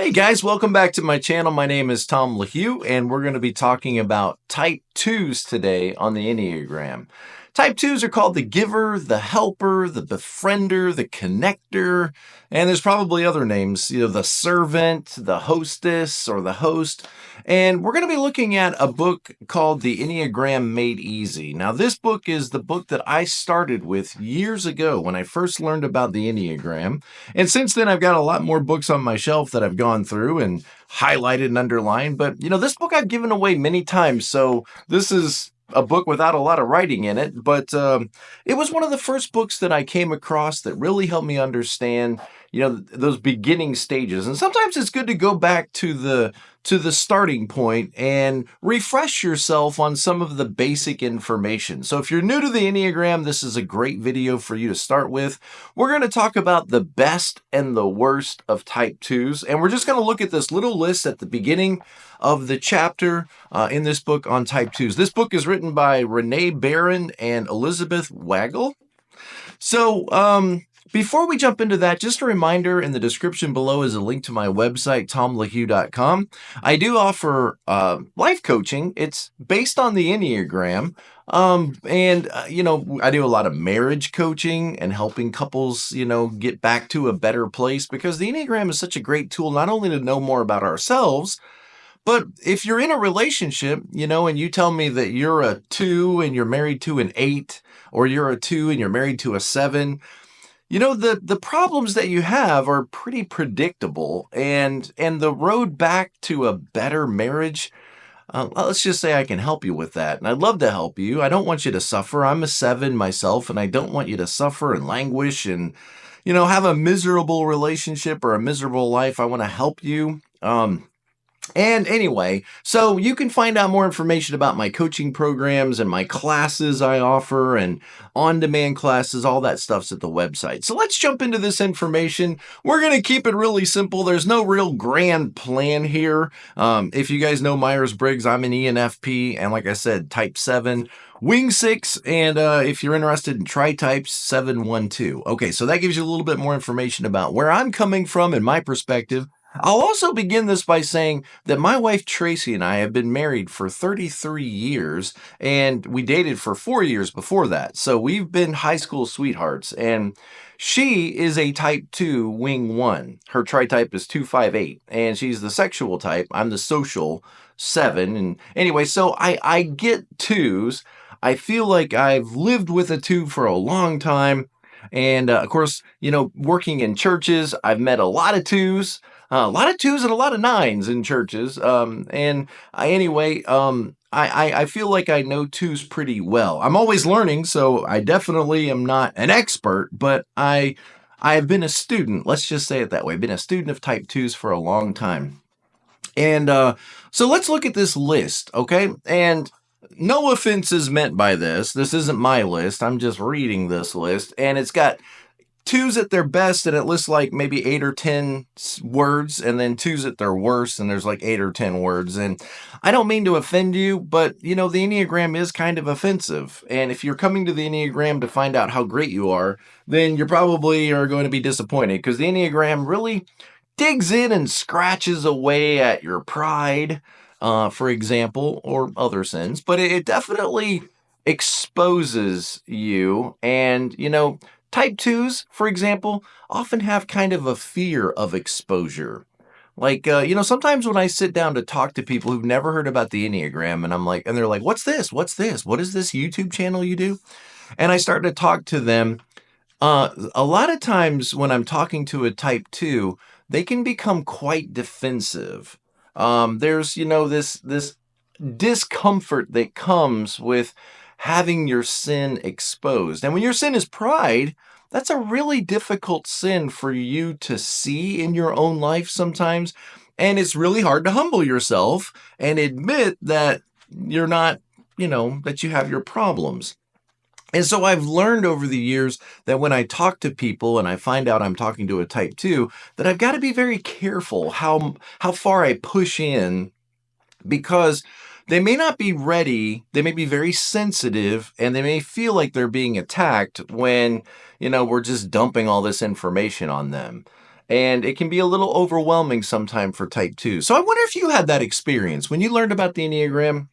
Hey guys, welcome back to my channel. My name is Tom LaHue, and we're going to be talking about Type 2's today on the Enneagram. Type 2's are called the giver, the helper, the befriender, the connector, and there's probably other names, the servant, the hostess, or the host. And we're going to be looking at a book called The Enneagram Made Easy. Now, this book is the book that I started with years ago when I first learned about the Enneagram. And since then, I've got a lot more books on my shelf that I've gone through and highlighted and underlined. But, this book I've given away many times. So this is a book without a lot of writing in it. But it was one of the first books that I came across that really helped me understand, those beginning stages. And sometimes it's good to go back to the starting point and refresh yourself on some of the basic information. So if you're new to the Enneagram, this is a great video for you to start with. We're going to talk about the best and the worst of Type 2's, and we're just going to look at this little list at the beginning of the chapter in this book on Type 2's. This book is written by Renee Barron and Elizabeth Waggle. So, before we jump into that, just a reminder, in the description below is a link to my website, tomlahue.com. I do offer life coaching. It's based on the Enneagram. I do a lot of marriage coaching and helping couples, get back to a better place, because the Enneagram is such a great tool, not only to know more about ourselves, but if you're in a relationship, and you tell me that you're a 2 and you're married to an 8, or you're a 2 and you're married to a 7, the problems that you have are pretty predictable, and the road back to a better marriage, let's just say I can help you with that. And I'd love to help you. I don't want you to suffer. I'm a 7 myself, and I don't want you to suffer and languish and, have a miserable relationship or a miserable life. I want to help you. And anyway, so you can find out more information about my coaching programs and my classes I offer and on-demand classes. All that stuff's at the website. So let's jump into this information. We're going to keep it really simple. There's no real grand plan here. If you guys know Myers-Briggs, I'm an ENFP, and like I said, Type 7. Wing 6, and if you're interested in tri-types, 712. Okay, so that gives you a little bit more information about where I'm coming from and my perspective. I'll also begin this by saying that my wife Traci and I have been married for 33 years, and we dated for 4 years before that. So we've been high school sweethearts, and she is a Type 2 Wing 1. Her tri-type is 258, and she's the sexual type. I'm the social 7. And anyway, so I get 2's. I feel like I've lived with a 2 for a long time. And of course, working in churches, I've met a lot of 2's. A lot of 2's and a lot of 9's in churches. I feel like I know 2's pretty well. I'm always learning, so I definitely am not an expert, but I have been a student. Let's just say it that way. I've been a student of Type 2's for a long time. And so let's look at this list, okay? And no offense is meant by this. This isn't my list. I'm just reading this list, and it's got 2's at their best, and it lists like maybe 8 or 10 words, and then 2's at their worst, and there's like 8 or 10 words. And I don't mean to offend you, but the Enneagram is kind of offensive. And if you're coming to the Enneagram to find out how great you are, then you probably are going to be disappointed, because the Enneagram really digs in and scratches away at your pride, for example, or other sins. But it definitely exposes you, and Type 2's, for example, often have kind of a fear of exposure. Like, sometimes when I sit down to talk to people who've never heard about the Enneagram, and they're like, what's this? What's this? What is this YouTube channel you do? And I start to talk to them. A lot of times when I'm talking to a Type 2, they can become quite defensive. There's, this discomfort that comes with having your sin exposed. And when your sin is pride, that's a really difficult sin for you to see in your own life sometimes. And it's really hard to humble yourself and admit that you're not, that you have your problems. And so I've learned over the years that when I talk to people and I find out I'm talking to a Type 2, that I've got to be very careful how far I push in, because they may not be ready, they may be very sensitive, and they may feel like they're being attacked when, we're just dumping all this information on them. And it can be a little overwhelming sometime for type 2. So I wonder if you had that experience when you learned about the Enneagram.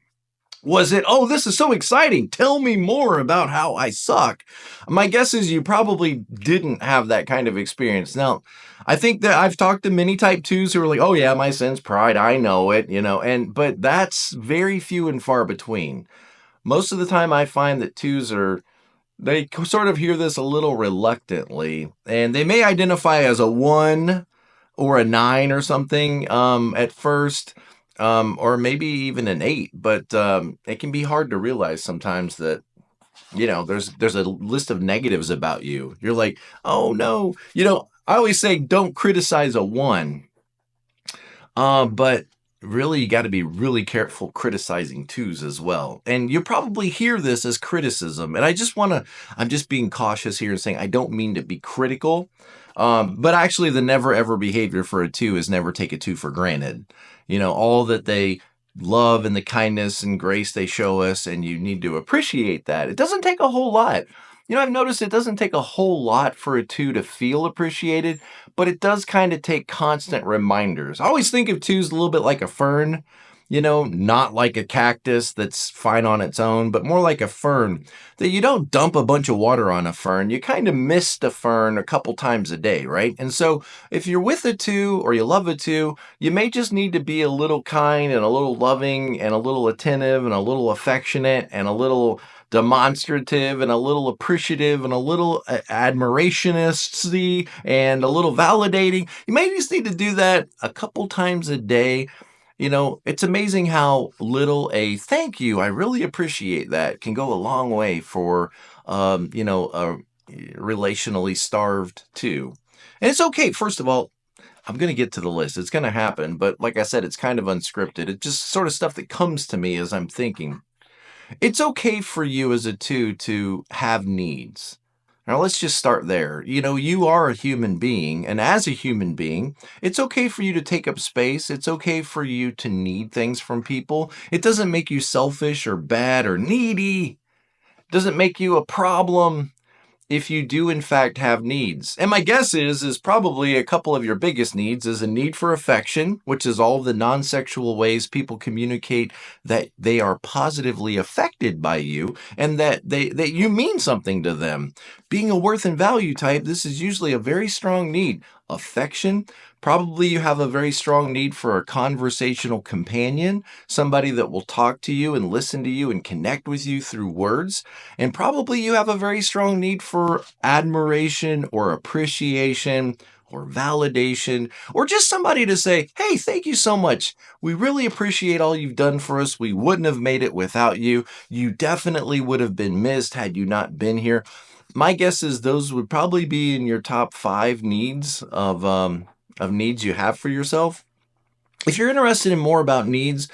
Was it, oh, this is so exciting. Tell me more about how I suck. My guess is you probably didn't have that kind of experience. Now, I think that I've talked to many type 2s who are like, oh yeah, my sin's pride. I know it, but that's very few and far between. Most of the time I find that 2s they sort of hear this a little reluctantly, and they may identify as a 1 or a 9 or something at first, or maybe even an 8. But it can be hard to realize sometimes that there's a list of negatives about you. You're like, oh no, I always say don't criticize a 1. But really, you got to be really careful criticizing 2s as well. And you probably hear this as criticism. And I'm just being cautious here and saying I don't mean to be critical. But actually, the never ever behavior for a 2 is never take a 2 for granted. All that they love and the kindness and grace they show us, and you need to appreciate that. It doesn't take a whole lot. I've noticed it doesn't take a whole lot for a 2 to feel appreciated, but it does kind of take constant reminders. I always think of 2s a little bit like a fern, not like a cactus that's fine on its own, but more like a fern, that you don't dump a bunch of water on a fern. You kind of mist a fern a couple times a day, right? And so if you're with a 2 or you love a 2, you may just need to be a little kind and a little loving and a little attentive and a little affectionate and a little demonstrative and a little appreciative and a little admirationisty and a little validating. You may just need to do that a couple times a day. It's amazing how little a thank you, I really appreciate that, can go a long way for, a relationally starved 2. And it's okay. First of all, I'm going to get to the list. It's going to happen. But like I said, it's kind of unscripted. It's just sort of stuff that comes to me as I'm thinking. It's okay for you as a 2 to have needs. Now, let's just start there. You are a human being, and as a human being, it's okay for you to take up space. It's okay for you to need things from people. It doesn't make you selfish or bad or needy. It doesn't make you a problem if you do in fact have needs. And my guess is probably a couple of your biggest needs is a need for affection, which is all the non-sexual ways people communicate that they are positively affected by you and that you mean something to them. Being a worth and value type, this is usually a very strong need. Affection. Probably you have a very strong need for a conversational companion, somebody that will talk to you and listen to you and connect with you through words. And probably you have a very strong need for admiration or appreciation or validation, or just somebody to say, hey, thank you so much. We really appreciate all you've done for us. We wouldn't have made it without you. You definitely would have been missed had you not been here. My guess is those would probably be in your top 5 needs of needs you have for yourself. If you're interested in more about needs,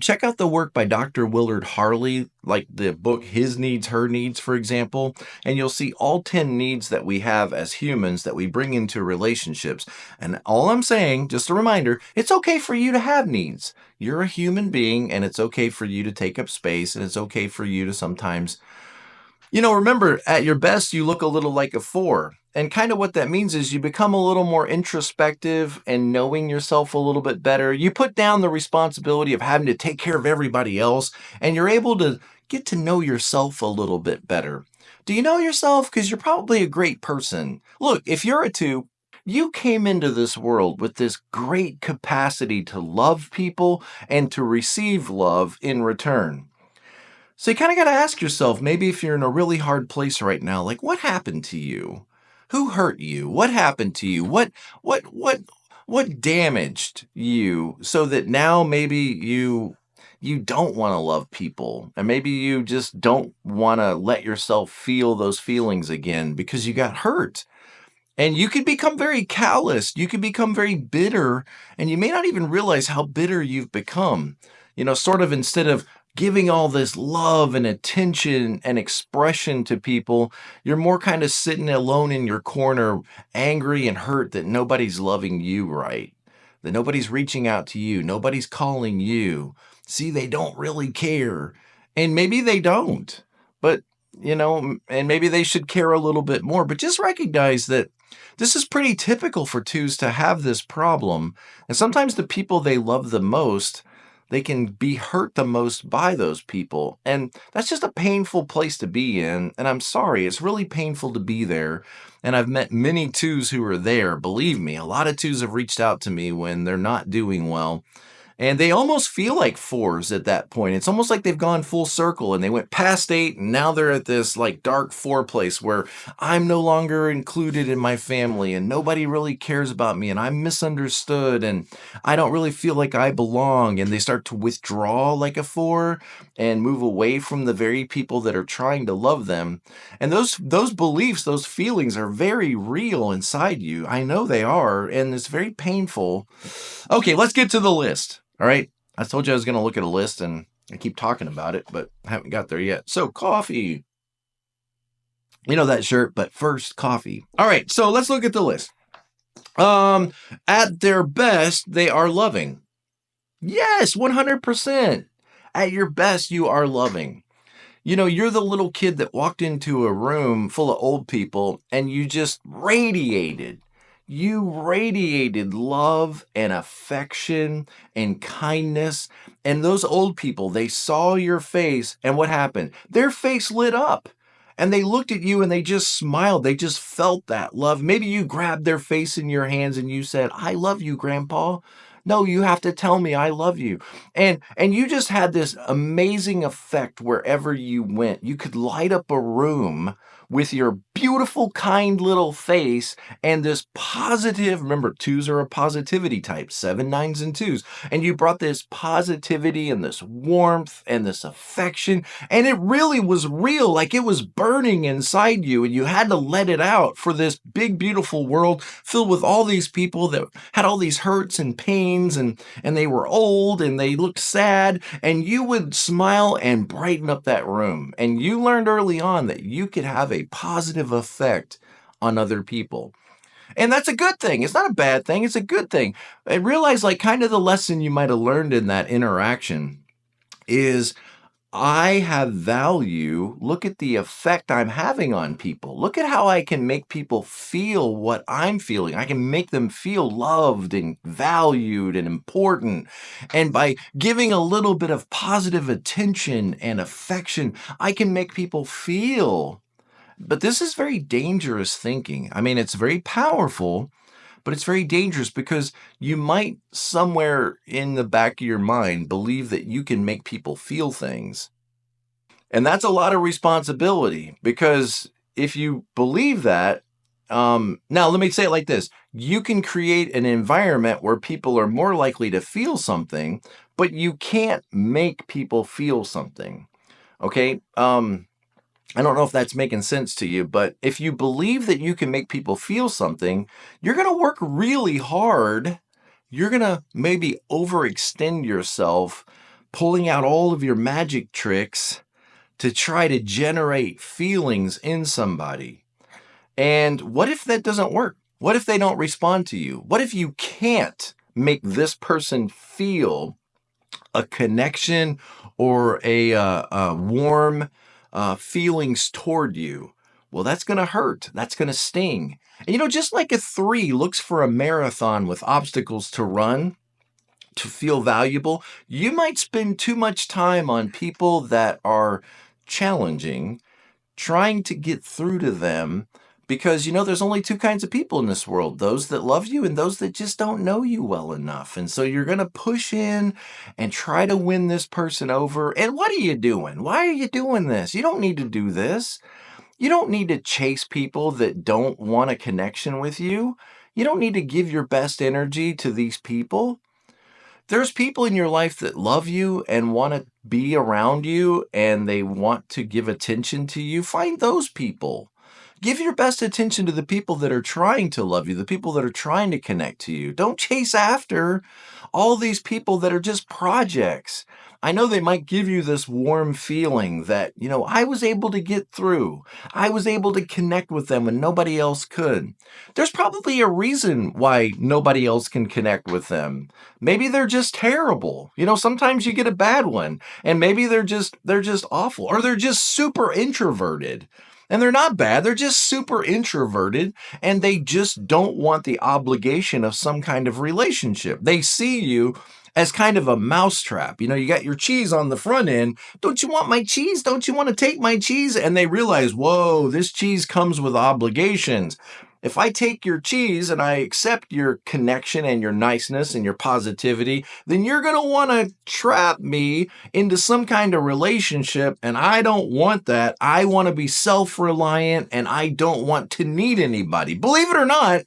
check out the work by Dr. Willard Harley, like the book His Needs, Her Needs, for example, and you'll see all 10 needs that we have as humans that we bring into relationships. And all I'm saying, just a reminder, it's okay for you to have needs. You're a human being, and it's okay for you to take up space, and it's okay for you to sometimes, remember, at your best, you look a little like a 4. And kind of what that means is you become a little more introspective and knowing yourself a little bit better. You put down the responsibility of having to take care of everybody else, and you're able to get to know yourself a little bit better. Do you know yourself? Because you're probably a great person. Look, if you're a 2, you came into this world with this great capacity to love people and to receive love in return. So you kind of got to ask yourself, maybe if you're in a really hard place right now, like what happened to you? Who hurt you? What happened to you? What damaged you so that now maybe you don't want to love people, and maybe you just don't want to let yourself feel those feelings again because you got hurt. And you could become very callous. You could become very bitter, and you may not even realize how bitter you've become. Sort of instead of giving all this love and attention and expression to people, you're more kind of sitting alone in your corner, angry and hurt that nobody's loving you right, that nobody's reaching out to you, nobody's calling you. See, they don't really care. And maybe they don't, but, and maybe they should care a little bit more. But just recognize that This is pretty typical for twos to have this problem. And sometimes the people they love the most, they can be hurt the most by those people. And that's just a painful place to be in. And I'm sorry, it's really painful to be there. And I've met many twos who are there. Believe me, a lot of twos have reached out to me when they're not doing well. And they almost feel like fours at that point. It's almost like they've gone full circle and they went past 8 and now they're at this like dark 4 place where I'm no longer included in my family and nobody really cares about me and I'm misunderstood and I don't really feel like I belong. And they start to withdraw like a 4 and move away from the very people that are trying to love them. And those beliefs, those feelings are very real inside you. I know they are, and it's very painful. Okay, let's get to the list. All right. I told you I was going to look at a list and I keep talking about it, but I haven't got there yet. So coffee, you know that shirt, but first coffee. All right. So let's look at the list. At their best, they are loving. Yes, 100%. At your best, you are loving. You know, you're the little kid that walked into a room full of old people and you just radiated. You radiated love and affection and kindness. And those old people, they saw your face and what happened? Their face lit up and they looked at you and they just smiled. They just felt that love. Maybe you grabbed their face in your hands and you said, I love you, Grandpa. No, you have to tell me I love you. And you just had this amazing effect wherever you went. You could light up a room with your beautiful, kind little face and this positive, remember, 2s are a positivity type, 7, 9s, and 2s. And you brought this positivity and this warmth and this affection. And it really was real, like it was burning inside you. And you had to let it out for this big, beautiful world filled with all these people that had all these hurts and pains and they were old and they looked sad. And you would smile and brighten up that room. And you learned early on that you could have a positive effect on other people. And that's a good thing. It's not a bad thing. It's a good thing. I realize like kind of the lesson you might have learned in that interaction is I have value. Look at the effect I'm having on people. Look at how I can make people feel what I'm feeling. I can make them feel loved and valued and important. And by giving a little bit of positive attention and affection, I can make people feel. But this is very dangerous thinking. I mean, it's very powerful, but it's very dangerous because you might somewhere in the back of your mind believe that you can make people feel things. And that's a lot of responsibility because if you believe that, now let me say it like this. You can create an environment where people are more likely to feel something, but you can't make people feel something. Okay? I don't know if that's making sense to you, but if you believe that you can make people feel something, you're going to work really hard. You're going to maybe overextend yourself, pulling out all of your magic tricks to try to generate feelings in somebody. And what if that doesn't work? What if they don't respond to you? What if you can't make this person feel a connection or a warm feelings toward you? Well, that's going to hurt. That's going to sting. And you know, just like a 3 looks for a marathon with obstacles to run, to feel valuable, you might spend too much time on people that are challenging, trying to get through to them, because, you know, there's only 2 kinds of people in this world, those that love you and those that just don't know you well enough. And so you're going to push in and try to win this person over. And what are you doing? Why are you doing this? You don't need to do this. You don't need to chase people that don't want a connection with you. You don't need to give your best energy to these people. There's people in your life that love you and want to be around you and they want to give attention to you. Find those people. Give your best attention to the people that are trying to love you, the people that are trying to connect to you. Don't chase after all these people that are just projects. I know they might give you this warm feeling that, you know, I was able to get through. I was able to connect with them when nobody else could. There's probably a reason why nobody else can connect with them. Maybe they're just terrible. You know, sometimes you get a bad one and maybe they're just awful or they're just super introverted. And they're not bad. They're just super introverted and they just don't want the obligation of some kind of relationship. They see you as kind of a mousetrap. You know, you got your cheese on the front end. Don't you want my cheese? Don't you want to take my cheese? And they realize, whoa, this cheese comes with obligations. If I take your cheese and I accept your connection and your niceness and your positivity, then you're going to want to trap me into some kind of relationship. And I don't want that. I want to be self-reliant and I don't want to need anybody. Believe it or not,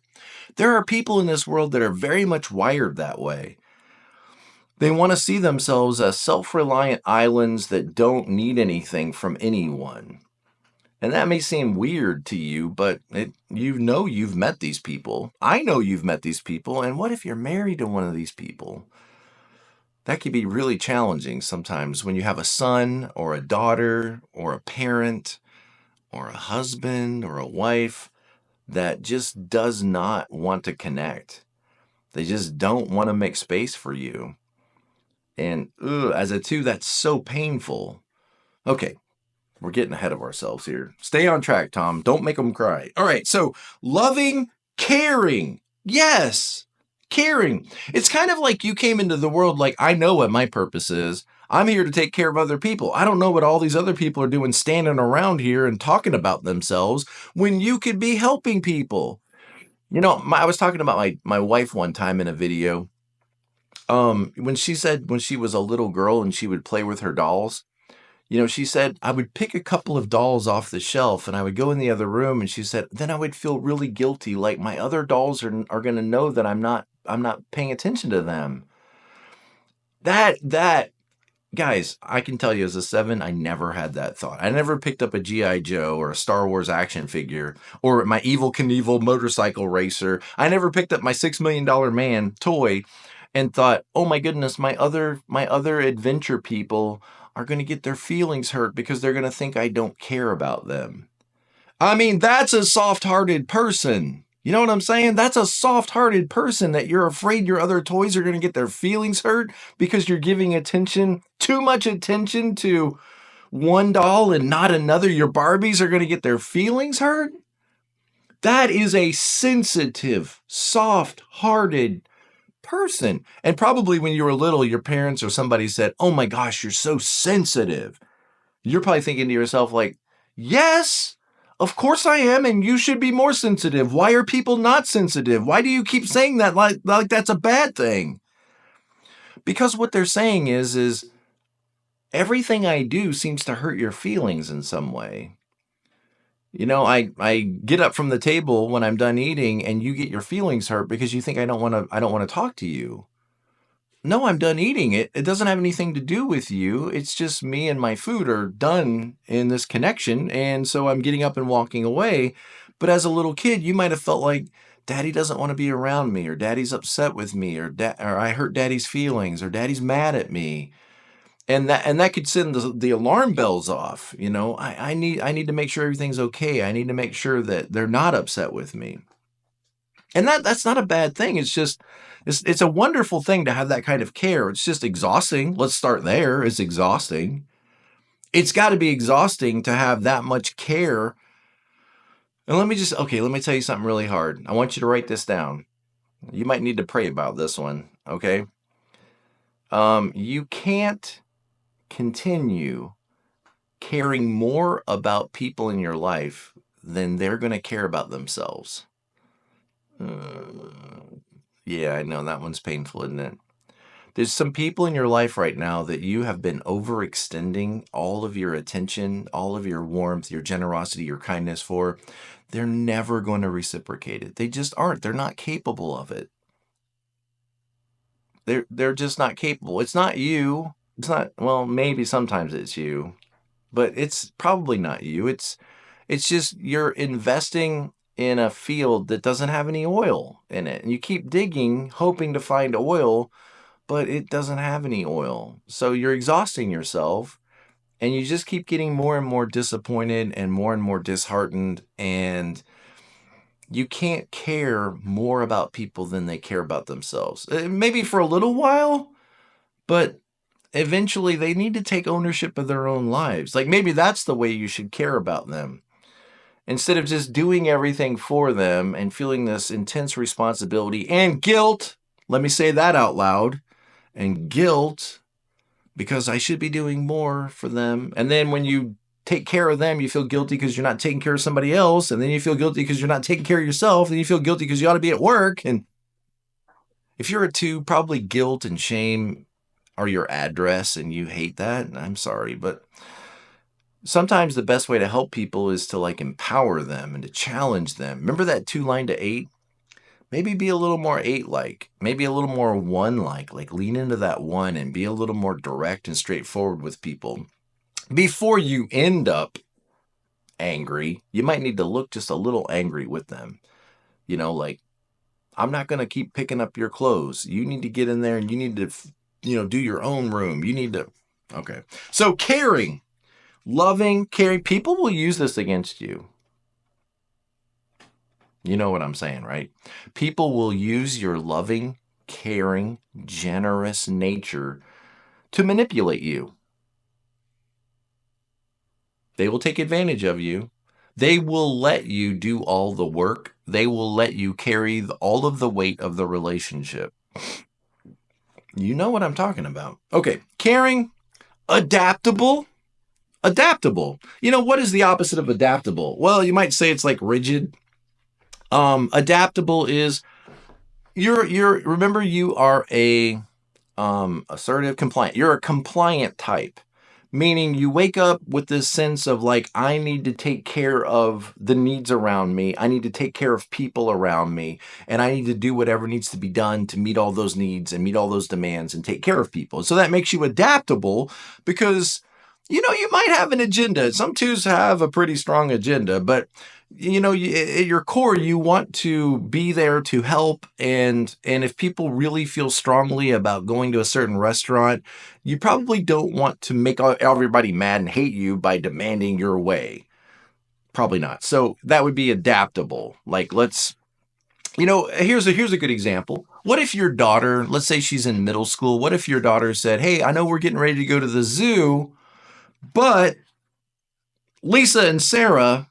there are people in this world that are very much wired that way. They want to see themselves as self-reliant islands that don't need anything from anyone. And that may seem weird to you, but you've met these people. I know you've met these people. And what if you're married to one of these people? That can be really challenging sometimes when you have a son or a daughter or a parent or a husband or a wife that just does not want to connect. They just don't want to make space for you. And as a 2, that's so painful. Okay, we're getting ahead of ourselves here. Stay on track, Tom. Don't make them cry. All right, so loving, caring. Yes, caring. It's kind of like you came into the world like, I know what my purpose is. I'm here to take care of other people. I don't know what all these other people are doing standing around here and talking about themselves when you could be helping people. You know, I was talking about my wife one time in a video. When she said when she was a little girl and she would play with her dolls, you know, she said, I would pick a couple of dolls off the shelf and I would go in the other room. And she said, then I would feel really guilty. Like my other dolls are going to know that I'm not paying attention to them. Guys, I can tell you as a 7, I never had that thought. I never picked up a G.I. Joe or a Star Wars action figure or my Evel Knievel motorcycle racer. I never picked up my $6 Million Man toy and thought, oh my goodness, my other adventure people are going to get their feelings hurt because they're going to think I don't care about them. I mean, that's a soft-hearted person. You know what I'm saying? That's a soft-hearted person that you're afraid your other toys are going to get their feelings hurt because you're giving too much attention to one doll and not another. Your Barbies are going to get their feelings hurt. That is a sensitive, soft-hearted person. And probably when you were little, your parents or somebody said, oh my gosh, you're so sensitive. You're probably thinking to yourself like, yes, of course I am, and you should be more sensitive. Why are people not sensitive? Why do you keep saying that like that's a bad thing? Because what they're saying is everything I do seems to hurt your feelings in some way. You know, I get up from the table when I'm done eating and you get your feelings hurt because you think I don't want to talk to you. No, I'm done eating it. It doesn't have anything to do with you. It's just me and my food are done in this connection. And so I'm getting up and walking away. But as a little kid, you might have felt like daddy doesn't want to be around me, or daddy's upset with me, or I hurt daddy's feelings, or daddy's mad at me. And that could send the alarm bells off. You know, I need to make sure everything's okay. I need to make sure that they're not upset with me. And that's not a bad thing. It's just, it's a wonderful thing to have that kind of care. It's just exhausting. Let's start there. It's exhausting. It's got to be exhausting to have that much care. And let me tell you something really hard. I want you to write this down. You might need to pray about this one, okay? You can't continue caring more about people in your life than they're going to care about themselves. Yeah, I know that one's painful, isn't it? There's some people in your life right now that you have been overextending all of your attention, all of your warmth, your generosity, your kindness for. They're never going to reciprocate it. They just aren't. They're not capable of it. They're just not capable. It's not you. It's not, well, maybe sometimes it's you, but it's probably not you. It's just you're investing in a field that doesn't have any oil in it. And you keep digging, hoping to find oil, but it doesn't have any oil. So you're exhausting yourself and you just keep getting more and more disappointed and more disheartened. And you can't care more about people than they care about themselves. Maybe for a little while, but eventually they need to take ownership of their own lives. Like maybe that's the way you should care about them. instead of just doing everything for them and feeling this intense responsibility and guilt. Let me say that out loud. And guilt because I should be doing more for them. And then when you take care of them, you feel guilty because you're not taking care of somebody else. And then you feel guilty because you're not taking care of yourself. And you feel guilty because you ought to be at work. And if you're a 2, probably guilt and shame are your address and you hate that. I'm sorry, but sometimes the best way to help people is to like empower them and to challenge them. Remember that 2 line to 8? Maybe be a little more 8-like, maybe a little more 1-like lean into that 1 and be a little more direct and straightforward with people. Before you end up angry, you might need to look just a little angry with them. Like, I'm not going to keep picking up your clothes. You need to get in there and you need to, do your own room. You need to, okay. So caring, loving, caring, people will use this against you. You know what I'm saying, right? People will use your loving, caring, generous nature to manipulate you. They will take advantage of you. They will let you do all the work. They will let you carry all of the weight of the relationship. You know what I'm talking about. Okay, caring, adaptable. Adaptable. What is the opposite of adaptable? Well, you might say it's like rigid. Adaptable is remember you are a assertive, compliant. You're a compliant type, meaning you wake up with this sense of like, I need to take care of the needs around me. I need to take care of people around me, and I need to do whatever needs to be done to meet all those needs and meet all those demands and take care of people. So that makes you adaptable because you might have an agenda. Some 2s have a pretty strong agenda, but at your core, you want to be there to help. And if people really feel strongly about going to a certain restaurant, you probably don't want to make everybody mad and hate you by demanding your way. Probably not. So that would be adaptable. Like, here's a good example. What if your daughter, let's say she's in middle school, what if your daughter said, hey, I know we're getting ready to go to the zoo, but Lisa and Sarah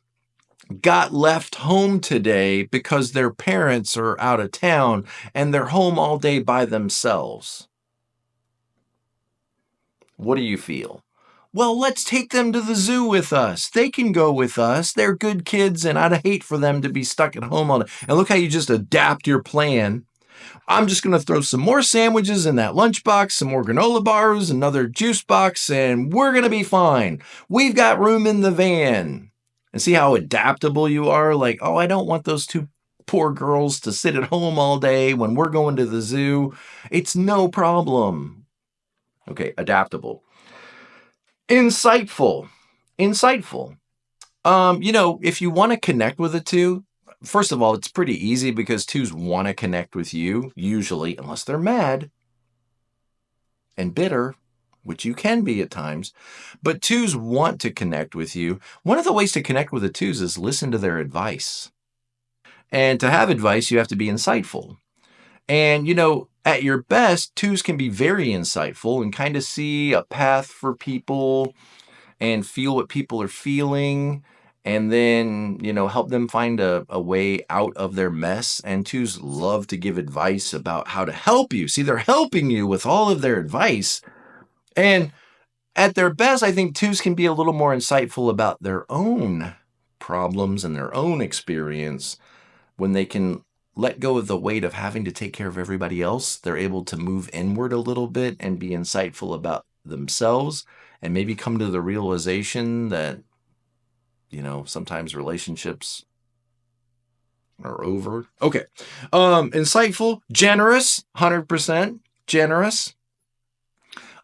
got left home today because their parents are out of town and they're home all day by themselves. What do you feel? Well, let's take them to the zoo with us. They can go with us. They're good kids, and I'd hate for them to be stuck at home all day. And look how you just adapt your plan. I'm just going to throw some more sandwiches in that lunchbox, some more granola bars, another juice box, and we're going to be fine. We've got room in the van. And see how adaptable you are? Like, oh, I don't want those 2 poor girls to sit at home all day when we're going to the zoo. It's no problem. Okay, adaptable. Insightful. If you want to connect with a 2, first of all, it's pretty easy because 2s want to connect with you, usually, unless they're mad and bitter, which you can be at times, but 2s want to connect with you. One of the ways to connect with the 2s is listen to their advice. And to have advice, you have to be insightful. And, at your best, 2s can be very insightful and kind of see a path for people and feel what people are feeling, and then, help them find a way out of their mess. And 2s love to give advice about how to help you. See, they're helping you with all of their advice. And at their best, I think 2s can be a little more insightful about their own problems and their own experience. When they can let go of the weight of having to take care of everybody else, they're able to move inward a little bit and be insightful about themselves and maybe come to the realization that, sometimes relationships are over. Okay. Insightful, generous, 100% generous.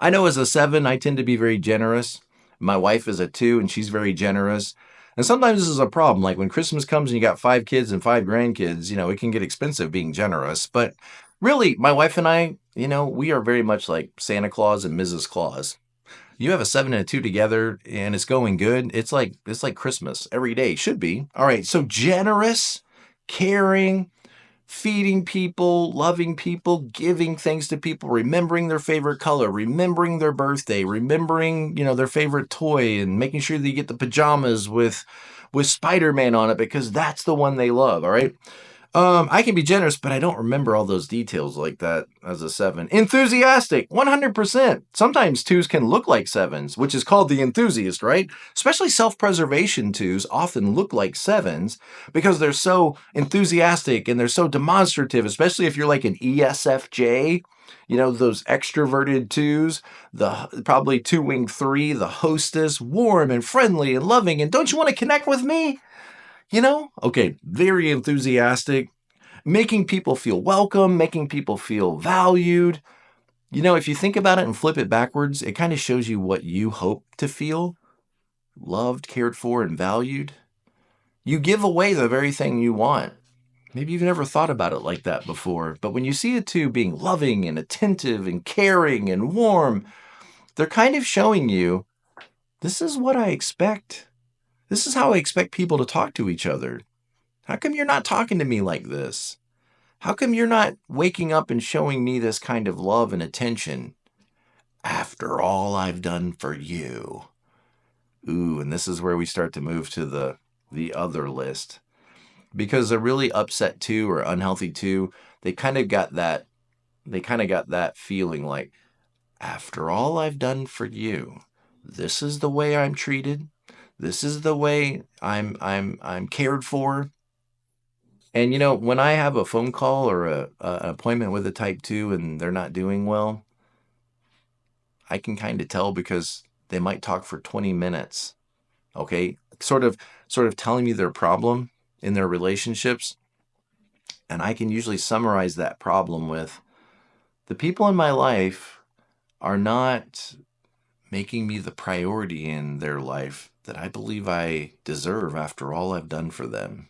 I know as a 7, I tend to be very generous. My wife is a 2 and she's very generous. And sometimes this is a problem. Like when Christmas comes and you got 5 kids and 5 grandkids, it can get expensive being generous. But really, my wife and I, we are very much like Santa Claus and Mrs. Claus. You have a 7 and a 2 together and it's going good. It's like Christmas every day. Should be. All right. So generous, caring, feeding people, loving people, giving things to people, remembering their favorite color, remembering their birthday, remembering, their favorite toy, and making sure that you get the pajamas with with Spider-Man on it because that's the one they love, all right? I can be generous, but I don't remember all those details like that as a 7. Enthusiastic, 100%. Sometimes 2s can look like 7s, which is called the enthusiast, right? Especially self-preservation 2s often look like 7s because they're so enthusiastic and they're so demonstrative, especially if you're like an ESFJ, you know, those extroverted 2s, the probably 2-wing 3, the hostess, warm and friendly and loving, and don't you want to connect with me? You know? Okay, very enthusiastic, making people feel welcome, making people feel valued. You know, if you think about it and flip it backwards, it kind of shows you what you hope to feel: loved, cared for, and valued. You give away the very thing you want. Maybe you've never thought about it like that before, but when you see a 2 being loving and attentive and caring and warm, they're kind of showing you, this is what I expect. This is how I expect people to talk to each other. How come you're not talking to me like this? How come you're not waking up and showing me this kind of love and attention after all I've done for you? Ooh, and this is where we start to move to the other list. Because a really upset 2 or unhealthy 2, they kind of got that feeling like, after all I've done for you, this is the way I'm treated. This is the way I'm cared for. And you know, when I have a phone call or an appointment with a type 2 and they're not doing well, I can kind of tell because they might talk for 20 minutes. Okay? Sort of telling me their problem in their relationships. And I can usually summarize that problem with, the people in my life are not making me the priority in their life that I believe I deserve after all I've done for them.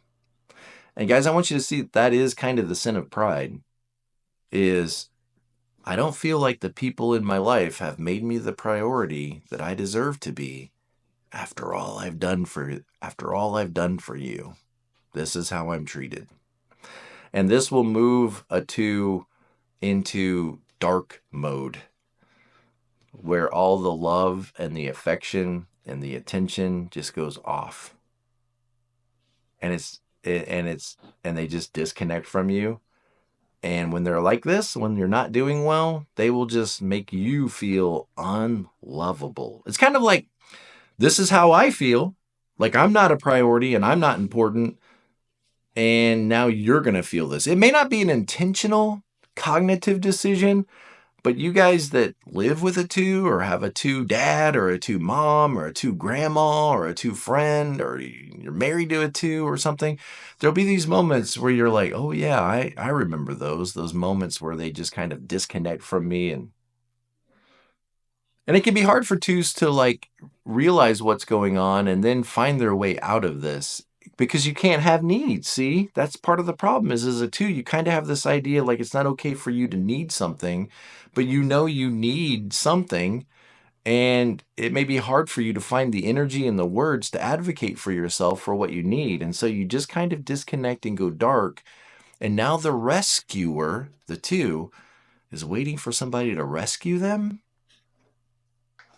And guys, I want you to see that is kind of the sin of pride, is I don't feel like the people in my life have made me the priority that I deserve to be after all I've done for you. This is how I'm treated. And this will move a 2 into dark mode, where all the love and the affection and the attention just goes off. And they just disconnect from you. And when they're like this, when you're not doing well, they will just make you feel unlovable. It's kind of like, this is how I feel, like I'm not a priority and I'm not important, and now you're going to feel this. It may not be an intentional cognitive decision, but you guys that live with a 2 or have a 2 dad or a 2 mom or a 2 grandma or a 2 friend, or you're married to a 2 or something, there'll be these moments where you're like, oh yeah, I remember those moments where they just kind of disconnect from me. And it can be hard for 2s to like realize what's going on and then find their way out of this, because you can't have needs. See, that's part of the problem is, as a 2, you kind of have this idea like it's not okay for you to need something, but you know you need something. And it may be hard for you to find the energy and the words to advocate for yourself for what you need. And so you just kind of disconnect and go dark. And now the rescuer, the 2, is waiting for somebody to rescue them.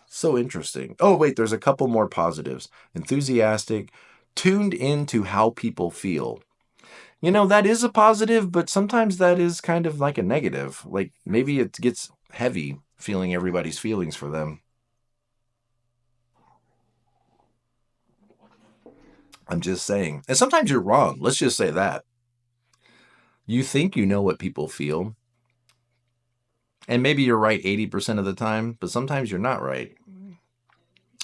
So interesting. Oh, wait, there's a couple more positives. Enthusiastic, tuned into how people feel. You know, that is a positive, but sometimes that is kind of like a negative. Like maybe it gets heavy feeling everybody's feelings for them. I'm just saying. And sometimes you're wrong. Let's just say that. You think you know what people feel. And maybe you're right 80% of the time, but sometimes you're not right.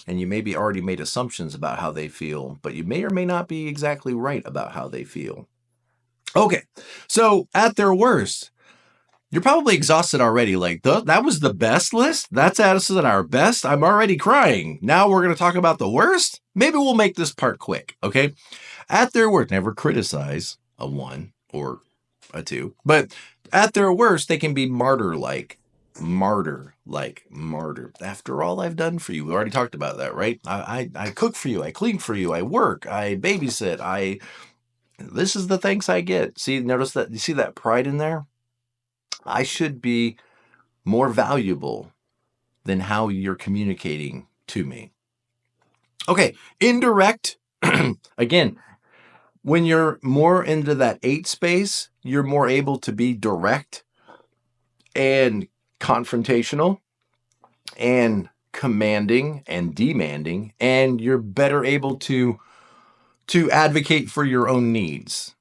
And you maybe already made assumptions about how they feel, but you may or may not be exactly right about how they feel. Okay, so at their worst, you're probably exhausted already. Like, that was the best list? That's us at our best? I'm already crying. Now we're going to talk about the worst? Maybe we'll make this part quick, okay? At their worst, never criticize a 1 or a 2, but at their worst, they can be martyr-like. Martyr. After all I've done for you. We already talked about that, right? I cook for you. I clean for you. I work. I babysit. This is the thanks I get. See, notice that? You see that pride in there? I should be more valuable than how you're communicating to me. Okay, indirect Again, when you're more into that 8 space, you're more able to be direct and confrontational and commanding and demanding, and you're better able to advocate for your own needs.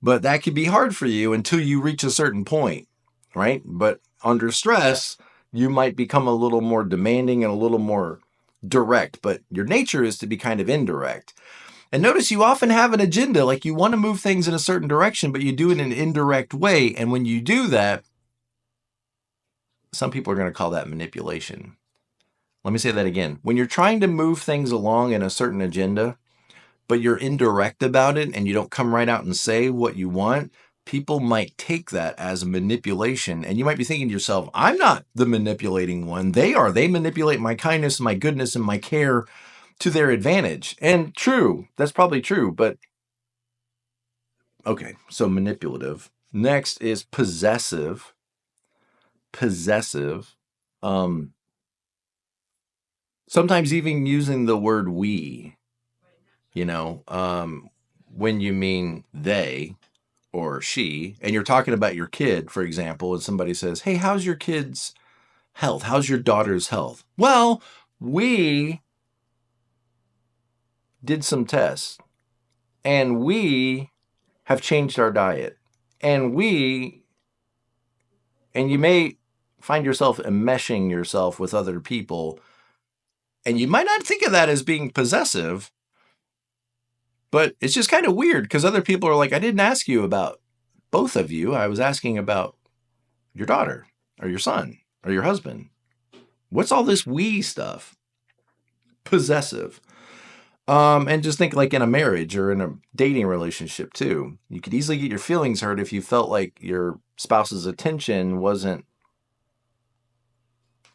But that can be hard for you until you reach a certain point, right? But under stress, you might become a little more demanding and a little more direct, but your nature is to be kind of indirect. And notice you often have an agenda, like you want to move things in a certain direction, but you do it in an indirect way. And when you do that, some people are going to call that manipulation. Let me say that again. When you're trying to move things along in a certain agenda, but you're indirect about it and you don't come right out and say what you want, people might take that as manipulation. And you might be thinking to yourself, I'm not the manipulating one. They are. They manipulate my kindness, my goodness, and my care to their advantage. And true, that's probably true. But okay, so manipulative. Next is possessive. Possessive. Sometimes even using the word we, when you mean they or she, and you're talking about your kid, for example, and somebody says, hey, how's your kid's health? How's your daughter's health? Well, we did some tests and we have changed our diet and you may find yourself enmeshing yourself with other people, and you might not think of that as being possessive, but it's just kind of weird because other people are like, I didn't ask you about both of you. I was asking about your daughter or your son or your husband. What's all this we stuff? Possessive. And just think like in a marriage or in a dating relationship too. You could easily get your feelings hurt if you felt like your spouse's attention wasn't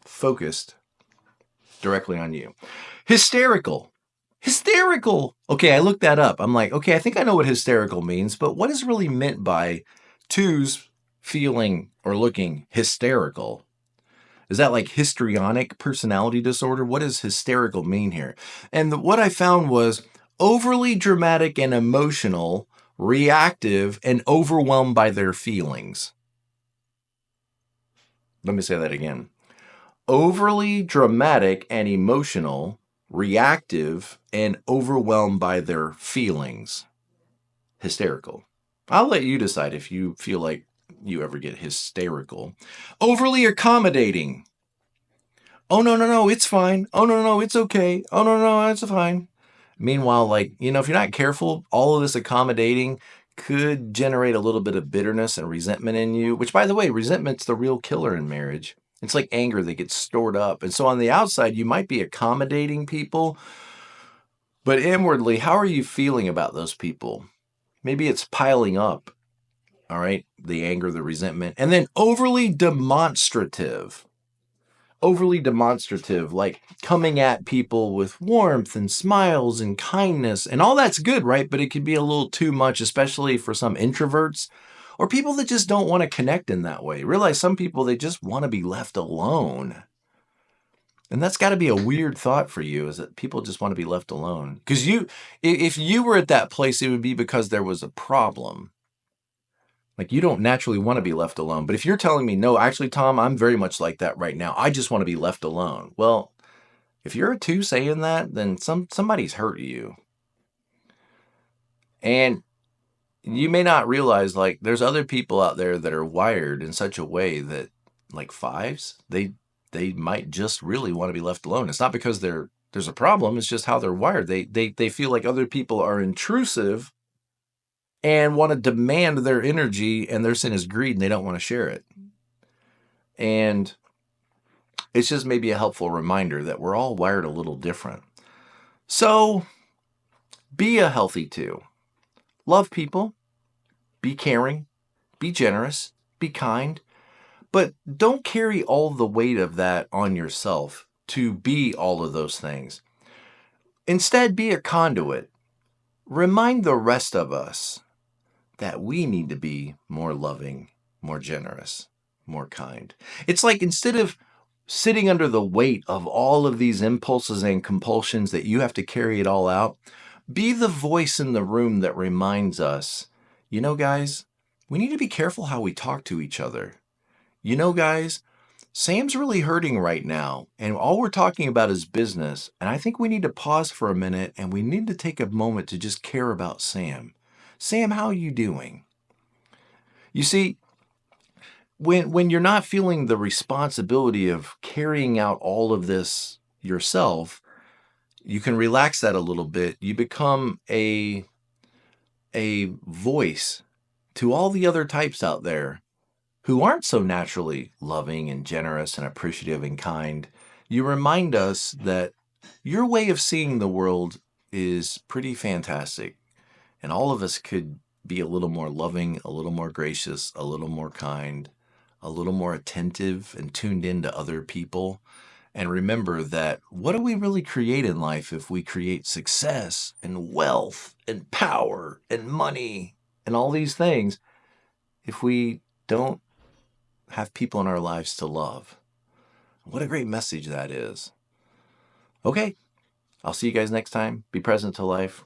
focused directly on you. Hysterical. Hysterical. Okay, I looked that up. I'm like, okay, I think I know what hysterical means, but what is really meant by 2's feeling or looking hysterical? Is that like histrionic personality disorder? What does hysterical mean here? And what I found was overly dramatic and emotional, reactive, and overwhelmed by their feelings. Let me say that again. Overly dramatic and emotional, reactive, and overwhelmed by their feelings. Hysterical. I'll let you decide if you feel like you ever get hysterical. Overly accommodating. Oh, no, it's fine. Oh, no, it's okay. Oh, no, it's fine. Meanwhile, if you're not careful, all of this accommodating could generate a little bit of bitterness and resentment in you, which, by the way, resentment's the real killer in marriage. It's like anger that gets stored up. And so on the outside, you might be accommodating people, but inwardly, how are you feeling about those people? Maybe it's piling up, all right? The anger, the resentment. And then overly demonstrative. Overly demonstrative, like coming at people with warmth and smiles and kindness. And all that's good, right? But it can be a little too much, especially for some introverts or people that just don't want to connect in that way. Realize some people, they just want to be left alone. And that's got to be a weird thought for you, is that people just want to be left alone. Because if you were at that place, it would be because there was a problem. Like, you don't naturally want to be left alone. But if you're telling me, no, actually, Tom, I'm very much like that right now. I just want to be left alone. Well, if you're a 2 saying that, then somebody's hurt you. And you may not realize, there's other people out there that are wired in such a way that, like 5s, they might just really want to be left alone. It's not because there's a problem. It's just how they're wired. They feel like other people are intrusive and want to demand their energy, and their sin is greed, and they don't want to share it. And it's just maybe a helpful reminder that we're all wired a little different. So be a healthy 2. Love people, be caring, be generous, be kind, but don't carry all the weight of that on yourself to be all of those things. Instead, be a conduit. Remind the rest of us that we need to be more loving, more generous, more kind. It's like, instead of sitting under the weight of all of these impulses and compulsions that you have to carry it all out, Be the voice in the room that reminds us, guys, we need to be careful how we talk to each other. Guys, Sam's really hurting right now, and all we're talking about is business. And I think we need to pause for a minute and we need to take a moment to just care about Sam. Sam, how are you doing? You see, when you're not feeling the responsibility of carrying out all of this yourself, you can relax that a little bit. You become a voice to all the other types out there who aren't so naturally loving and generous and appreciative and kind. You remind us that your way of seeing the world is pretty fantastic. And all of us could be a little more loving, a little more gracious, a little more kind, a little more attentive and tuned into other people. And remember that what do we really create in life if we create success and wealth and power and money and all these things if we don't have people in our lives to love? What a great message that is. Okay, I'll see you guys next time. Be present to life.